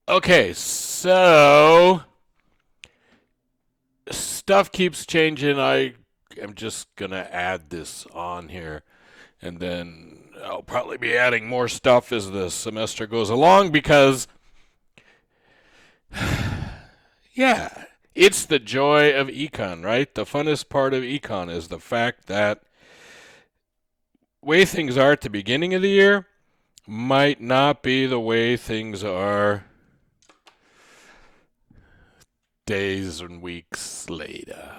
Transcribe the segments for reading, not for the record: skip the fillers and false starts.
Okay, so stuff keeps changing. I am just going to add this on here, and then I'll probably be adding more stuff as the semester goes along because, yeah, it's the joy of econ, right? The funnest part of econ is the fact that way things are at the beginning of the year might not be the way things are days and weeks later.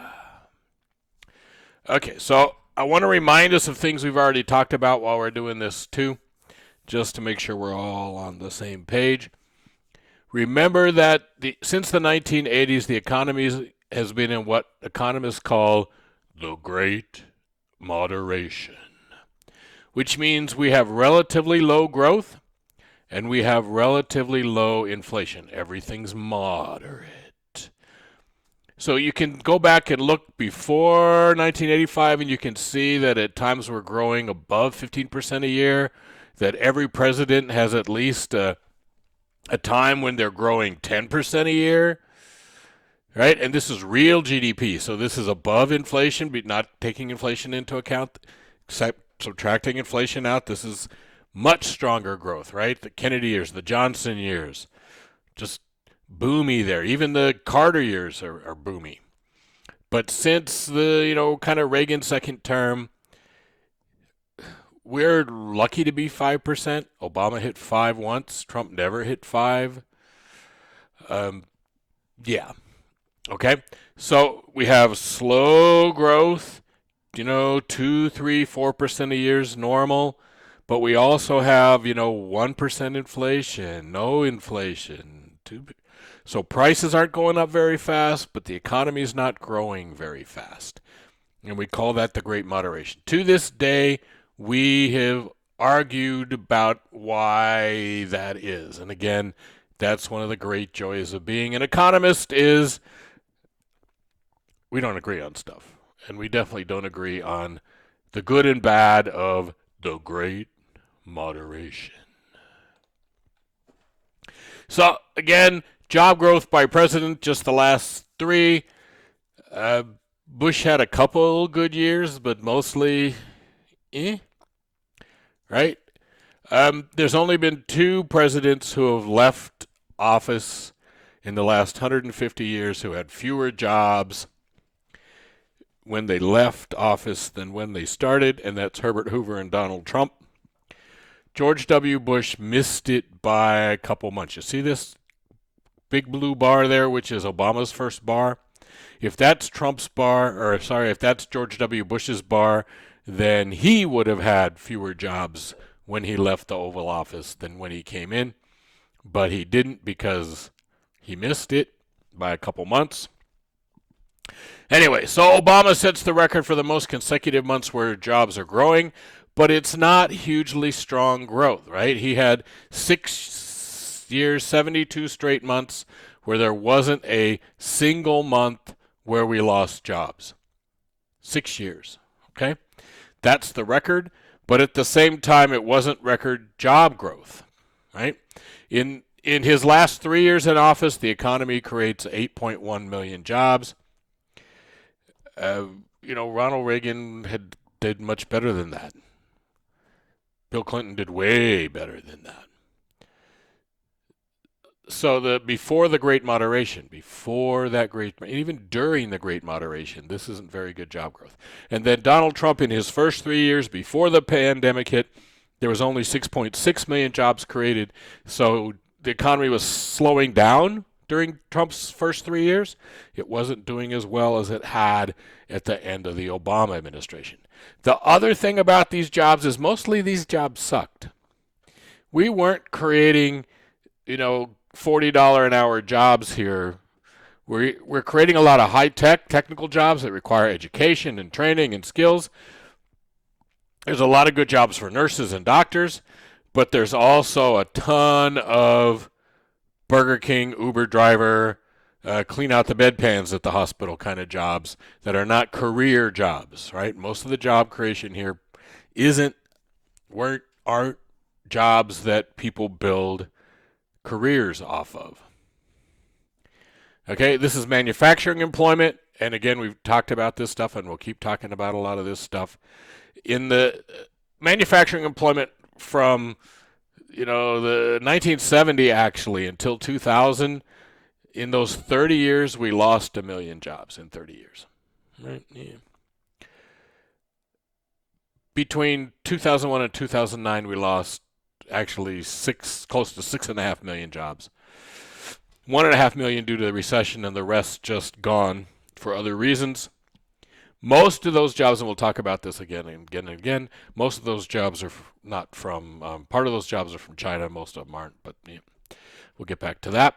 Okay, so I want to remind us of things we've already talked about while we're doing this too, just to make sure we're all on the same page. Remember that since the 1980s, the economy has been in what economists call the Great Moderation, which means we have relatively low growth and we have relatively low inflation. Everything's moderate. So you can go back and look before 1985 and you can see that at times we're growing above 15% a year, that every president has at least a time when they're growing 10% a year, right? And this is real GDP. So this is above inflation, but not taking inflation into account, except subtracting inflation out. This is much stronger growth, right? The Kennedy years, the Johnson years, just boomy there. Even the Carter years are boomy. But since the, kind of Reagan second term, we're lucky to be 5%. Obama hit 5 once. Trump never hit 5. Um, yeah. Okay. So we have slow growth, 2, 3, 4% a year is normal. But we also have, 1% inflation, no inflation. So prices aren't going up very fast, but the economy is not growing very fast. And we call that the Great Moderation. To this day, we have argued about why that is. And again, that's one of the great joys of being an economist is we don't agree on stuff. And we definitely don't agree on the good and bad of the Great Moderation. So again, job growth by president, just the last three. Uh, Bush had a couple good years, but mostly, right? There's only been two presidents who have left office in the last 150 years who had fewer jobs when they left office than when they started, and that's Herbert Hoover and Donald Trump. George W. Bush missed it by a couple months. You see this big blue bar there, which is Obama's first bar? If that's Trump's bar, or sorry, if that's George W. Bush's bar, then he would have had fewer jobs when he left the Oval Office than when he came in. But he didn't because he missed it by a couple months. Anyway, so Obama sets the record for the most consecutive months where jobs are growing, but it's not hugely strong growth, right? He had 6 years, 72 straight months where there wasn't a single month where we lost jobs. 6 years, okay? That's the record, but at the same time, it wasn't record job growth, right? In his last 3 years in office, the economy creates 8.1 million jobs. Ronald Reagan did much better than that. Bill Clinton did way better than that. So before the Great Moderation, even during the Great Moderation, this isn't very good job growth. And then Donald Trump, in his first 3 years before the pandemic hit, there was only 6.6 million jobs created. So the economy was slowing down during Trump's first 3 years. It wasn't doing as well as it had at the end of the Obama administration. The other thing about these jobs is mostly these jobs sucked. We weren't creating, $40 an hour jobs here. We're creating a lot of high-tech technical jobs that require education and training and skills. There's a lot of good jobs for nurses and doctors, but there's also a ton of Burger King, Uber driver, clean out the bedpans at the hospital kind of jobs that are not career jobs, right? Most of the job creation here aren't jobs that people build careers off of. Okay, this is manufacturing employment, and again, we've talked about this stuff, and we'll keep talking about a lot of this stuff. In the manufacturing employment from the 1970 actually until 2000, in those 30 years, we lost 1 million jobs in 30 years. Right? Yeah. Between 2001 and 2009, we lost actually close to 6.5 million jobs. 1.5 million due to the recession, and the rest just gone for other reasons. Most of those jobs, and we'll talk about this again and again and again, most of those jobs are not from, part of those jobs are from China, most of them aren't, but yeah, we'll get back to that.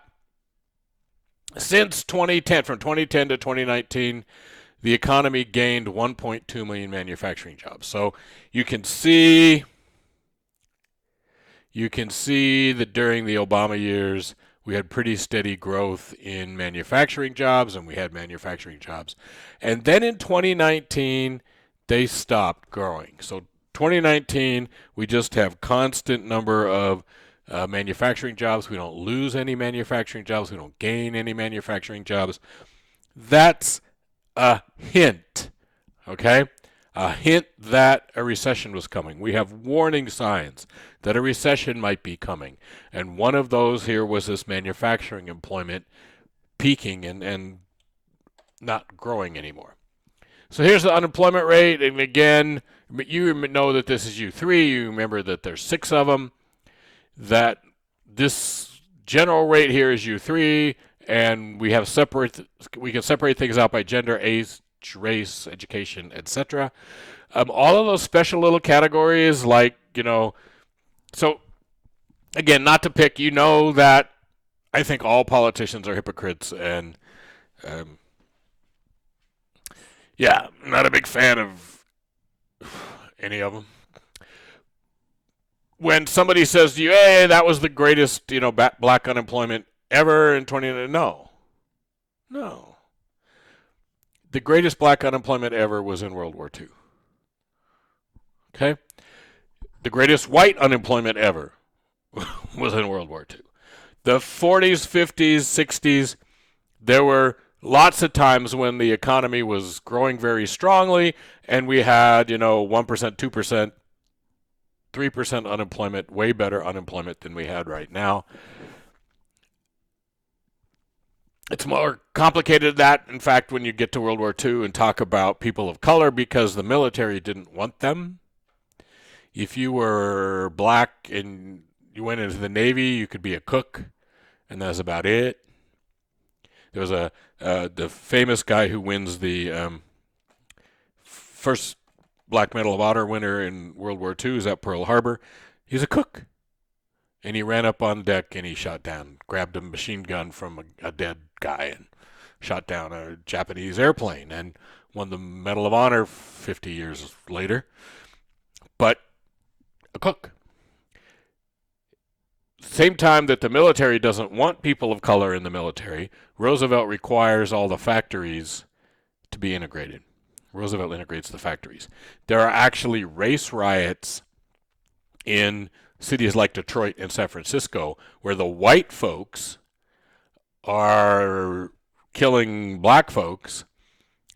Since 2010, from 2010 to 2019, the economy gained 1.2 million manufacturing jobs. So you can see that during the Obama years, we had pretty steady growth in manufacturing jobs, and we had manufacturing jobs. And then in 2019, they stopped growing. So 2019, we just have constant number of manufacturing jobs. We don't lose any manufacturing jobs. We don't gain any manufacturing jobs. That's a hint, okay? A hint that a recession was coming. We have warning signs that a recession might be coming. And one of those here was this manufacturing employment peaking and not growing anymore. So here's the unemployment rate. And again, you know that this is U3. You remember that there's 6 of them. That this general rate here is U3. And we can separate things out by gender, age, race, education, etc. All of those special little categories, like, so again, not to pick, that I think all politicians are hypocrites, and yeah, I'm not a big fan of any of them. When somebody says to you, hey, that was the greatest, black unemployment ever in 2019, no. The greatest black unemployment ever was in World War II. Okay? The greatest white unemployment ever was in World War II. The 40s, 50s, 60s, there were lots of times when the economy was growing very strongly, and we had, 1%, 2%, 3% unemployment, way better unemployment than we had right now. It's more complicated than that, in fact, when you get to World War II and talk about people of color, because the military didn't want them. If you were black and you went into the Navy, you could be a cook, and that's about it. There was the famous guy who wins the first Black Medal of Honor winner in World War II is at Pearl Harbor. He's a cook. And he ran up on deck and he shot down, grabbed a machine gun from a dead guy and shot down a Japanese airplane and won the Medal of Honor 50 years later. But a cook. Same time that the military doesn't want people of color in the military, Roosevelt requires all the factories to be integrated. Roosevelt integrates the factories. There are actually race riots in cities like Detroit and San Francisco where the white folks are killing black folks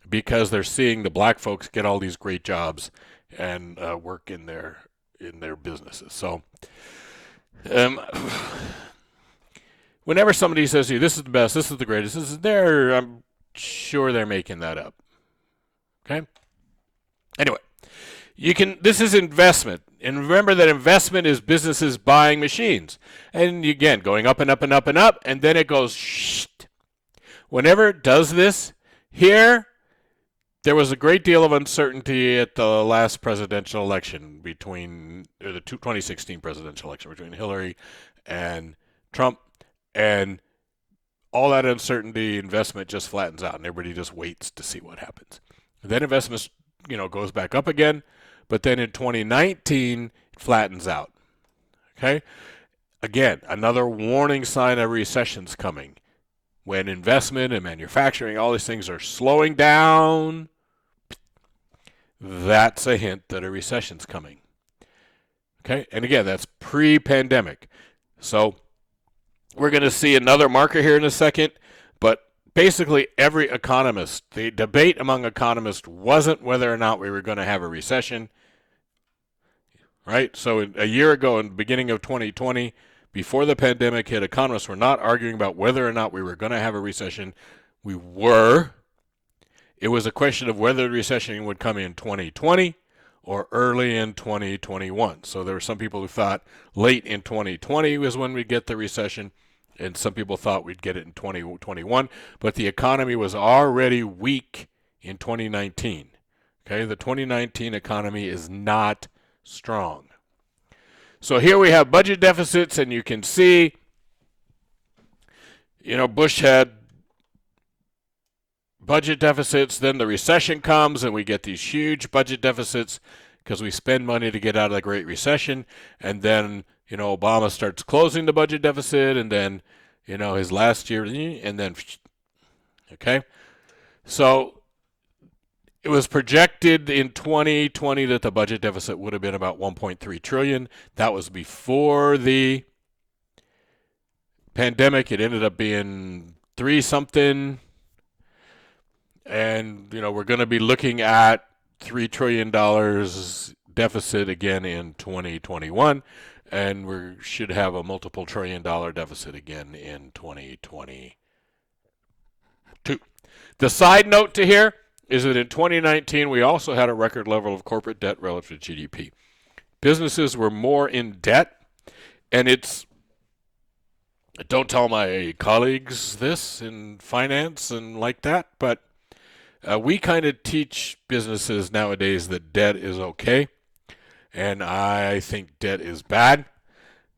because they're seeing the black folks get all these great jobs and work in their businesses. So whenever somebody says to you, this is the best, this is the greatest, I'm sure they're making that up. Okay? Anyway, this is investment. And remember that investment is businesses buying machines. And again, going up and up and up and up, and then it goes shh. Whenever it does this, here, there was a great deal of uncertainty at the last presidential election the 2016 presidential election between Hillary and Trump. And all that uncertainty, investment just flattens out, and everybody just waits to see what happens. And then investment, goes back up again. But then in 2019, it flattens out. Okay? Again, another warning sign of recession's coming. When investment and manufacturing, all these things are slowing down, that's a hint that a recession's coming. Okay? And again, that's pre-pandemic. So We're going to see another marker here in a second, but basically every economist, the debate among economists wasn't whether or not we were going to have a recession, right? So a year ago, in the beginning of 2020, before the pandemic hit, economists were not arguing about whether or not we were going to have a recession. We were. It was a question of whether the recession would come in 2020 or early in 2021. So there were some people who thought late in 2020 was when we'd get the recession, and some people thought we'd get it in 2021. But the economy was already weak in 2019. Okay, the 2019 economy is not strong. So here we have budget deficits, and you can see, Bush had budget deficits, then the recession comes, and we get these huge budget deficits because we spend money to get out of the Great Recession, and then, Obama starts closing the budget deficit, and then, his last year, and then, okay? So it was projected in 2020 that the budget deficit would have been about $1.3 trillion. That was before the pandemic. It ended up being 3-something. And, we're going to be looking at $3 trillion deficit again in 2021. And we should have a multiple $1-trillion deficit again in 2022. The side note to here is that in 2019, we also had a record level of corporate debt relative to GDP. Businesses were more in debt, and don't tell my colleagues this in finance and like that, but we kind of teach businesses nowadays that debt is okay, and I think debt is bad.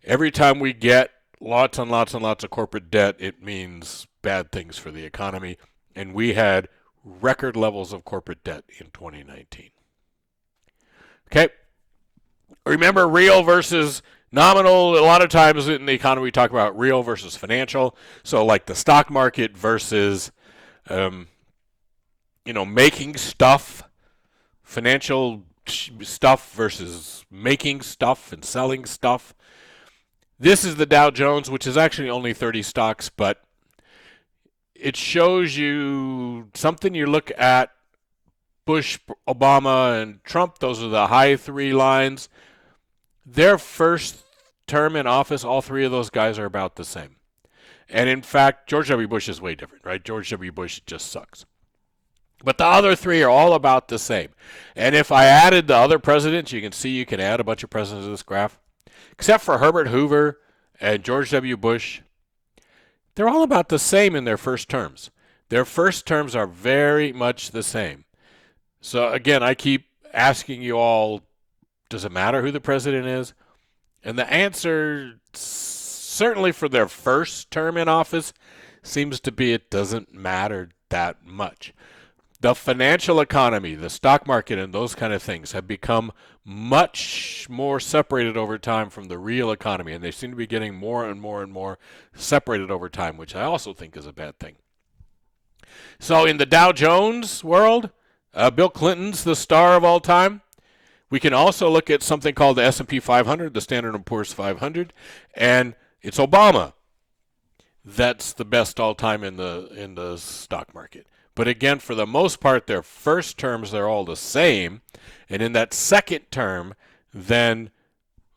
Every time we get lots and lots and lots of corporate debt, it means bad things for the economy, and we had record levels of corporate debt in 2019. Okay, remember real versus nominal. A lot of times in the economy we talk about real versus financial. So like the stock market versus making stuff, financial stuff versus making stuff and selling stuff. This is the Dow Jones, which is actually only 30 stocks, but it shows you something. You look at Bush, Obama, and Trump. Those are the high three lines. Their first term in office, all three of those guys are about the same. And in fact, George W. Bush is way different, right? George W. Bush just sucks. But the other three are all about the same. And if I added the other presidents, you can see you can add a bunch of presidents to this graph. Except for Herbert Hoover and George W. Bush, they're all about the same in their first terms. Their first terms are very much the same. So again, I keep asking you all, does it matter who the president is? And the answer, certainly for their first term in office, seems to be it doesn't matter that much. The financial economy, the stock market, and those kind of things have become much more separated over time from the real economy, and they seem to be getting more and more and more separated over time, which I also think is a bad thing. So in the Dow Jones world, Bill Clinton's the star of all time. We can also look at something called the S&P 500, the Standard & Poor's 500, and it's Obama that's the best all time in the stock market. But again, for the most part, their first terms, they're all the same. And in that second term, then,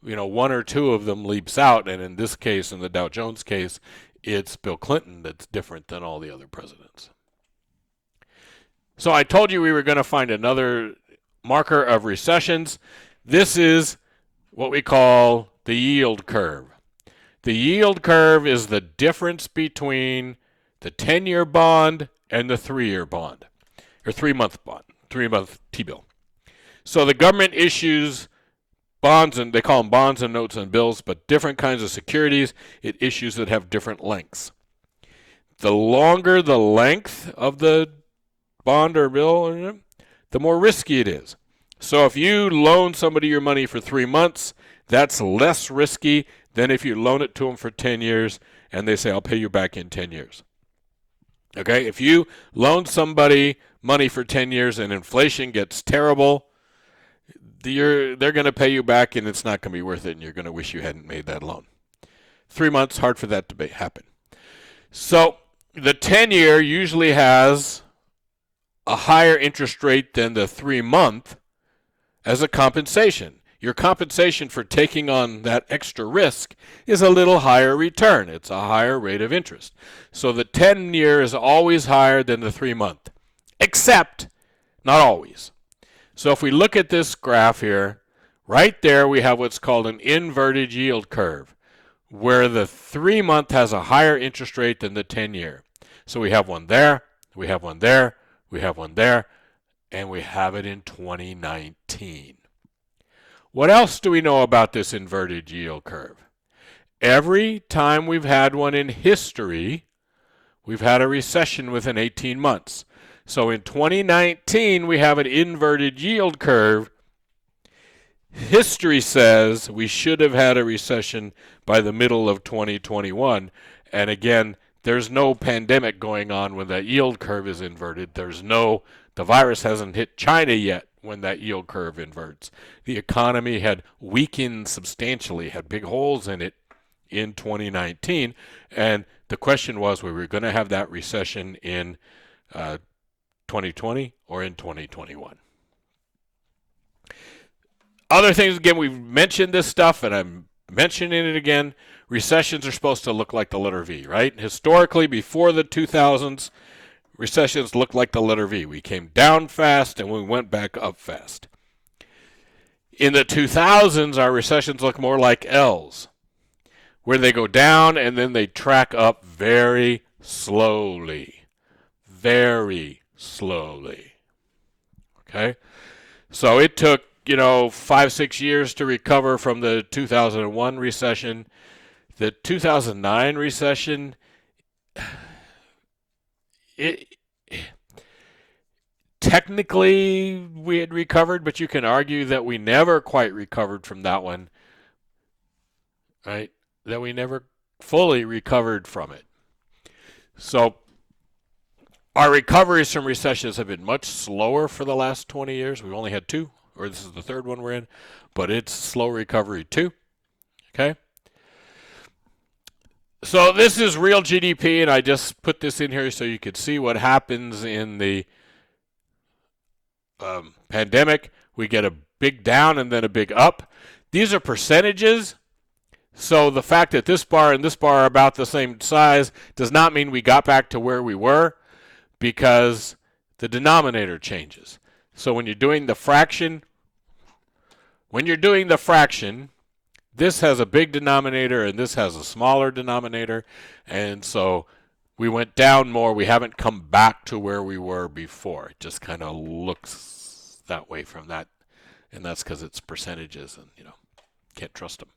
one or two of them leaps out. And in this case, in the Dow Jones case, it's Bill Clinton that's different than all the other presidents. So I told you we were going to find another marker of recessions. This is what we call the yield curve. The yield curve is the difference between the 10-year bond and the 3-year bond, or 3-month bond, 3-month T-bill. So the government issues bonds, and they call them bonds and notes and bills, but different kinds of securities it issues that have different lengths. The longer the length of the bond or bill, the more risky it is. So if you loan somebody your money for 3 months, that's less risky than if you loan it to them for 10 years and they say, I'll pay you back in 10 years. Okay, if you loan somebody money for 10 years and inflation gets terrible, they're going to pay you back and it's not going to be worth it and you're going to wish you hadn't made that loan. 3 months, hard for that to happen. So the 10-year usually has a higher interest rate than the 3-month as a compensation. Your compensation for taking on that extra risk is a little higher return. It's a higher rate of interest. So the 10-year is always higher than the 3-month, except not always. So if we look at this graph here, right there we have what's called an inverted yield curve, where the 3-month has a higher interest rate than the 10-year. So we have one there, we have one there, we have one there, and we have it in 2019. What else do we know about this inverted yield curve? Every time we've had one in history, we've had a recession within 18 months. So in 2019, we have an inverted yield curve. History says we should have had a recession by the middle of 2021. And again, there's no pandemic going on when that yield curve is inverted. The virus hasn't hit China yet when that yield curve inverts. The economy had weakened substantially, had big holes in it in 2019, and the question was, we were going to have that recession in 2020 or in 2021. Other things, again, we've mentioned this stuff, and I'm mentioning it again. Recessions are supposed to look like the letter V, right? Historically, before the 2000s, recessions looked like the letter V. We came down fast and we went back up fast. In the 2000s, our recessions look more like L's, where they go down and then they track up very slowly. Very slowly. Okay? So it took, 5-6 years to recover from the 2001 recession. The 2009 recession, technically we had recovered, but you can argue that we never quite recovered from that one, right? That we never fully recovered from it. So our recoveries from recessions have been much slower for the last 20 years. We've only had 2, or this is the 3rd one we're in, but it's slow recovery too. Okay? So this is real GDP, and I just put this in here so you could see what happens in the pandemic. We get a big down and then a big up. These are percentages, so the fact that this bar and this bar are about the same size does not mean we got back to where we were, because the denominator changes. So when you're doing the fraction, this has a big denominator and this has a smaller denominator, and so we went down more. We haven't come back to where we were before. It just kind of looks that way from that, and that's because it's percentages, and can't trust them.